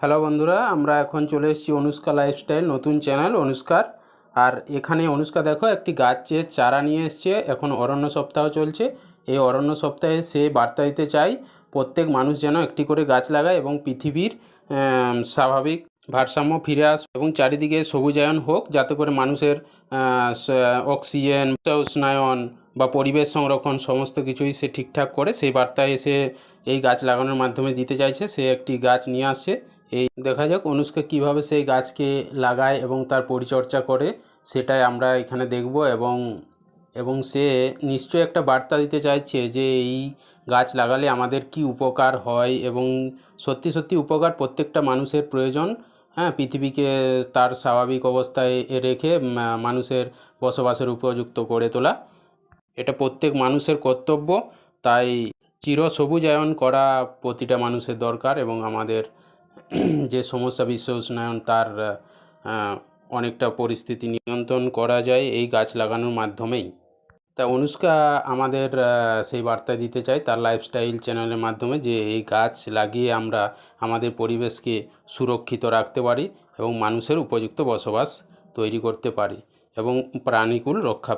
Hello বন্ধুরা, আমরা এখন চলে এসেছি অনুষ্কা লাইফস্টাইল নতুন চ্যানেল অনুষ্কার। আর এখানে অনুষ্কা দেখো একটি গাছের চারা নিয়ে এসছে। এখন অরণ্য সপ্তাহ চলছে। এই অরণ্য সপ্তাহে সে বার্তা দিতে চাই প্রত্যেক মানুষ যেন একটি করে গাছ লাগায় এবং পৃথিবীর স্বাভাবিক ভারসাম্য ফিরে আসে এবং চারিদিকে সবুজায়ন হোক, যাতে করে মানুষের অক্সিজেন, উষ্ণায়ন বা পরিবেশ সংরক্ষণ সমস্ত কিছুই সে ঠিকঠাক করে। সেই বার্তায় এসে এই গাছ লাগানোর মাধ্যমে দিতে চাইছে। সে একটি গাছ নিয়ে আসছে। এই দেখা যাক অনুষ্কা কীভাবে সেই গাছকে লাগায় এবং তার পরিচর্যা করে, সেটাই আমরা এখানে দেখব। এবং সে নিশ্চয়ই একটা বার্তা দিতে চাইছে যে এই গাছ লাগালে আমাদের কি উপকার হয় এবং সত্যি সত্যি উপকার প্রত্যেকটা মানুষের প্রয়োজন। হ্যাঁ, পৃথিবীকে তার স্বাভাবিক অবস্থায় রেখে মানুষের বসবাসের উপযুক্ত করে তোলা এটা প্রত্যেক মানুষের কর্তব্য। তাই চিরসবুজায়ন করা প্রতিটা মানুষের দরকার এবং আমাদের যে সমস্যা বিশ্ব উষ্ণায়ন তার অনেকটা পরিস্থিতি নিয়ন্ত্রণ করা যায় এই গাছ লাগানোর মাধ্যমেই। তা অনুষ্কা আমাদের সেই বার্তা দিতে চাই তার লাইফস্টাইল চ্যানেলের মাধ্যমে যে এই গাছ লাগিয়ে আমরা আমাদের পরিবেশকে সুরক্ষিত রাখতে পারি এবং মানুষের উপযুক্ত বসবাস তৈরি করতে পারি এবং প্রাণীকুল রক্ষা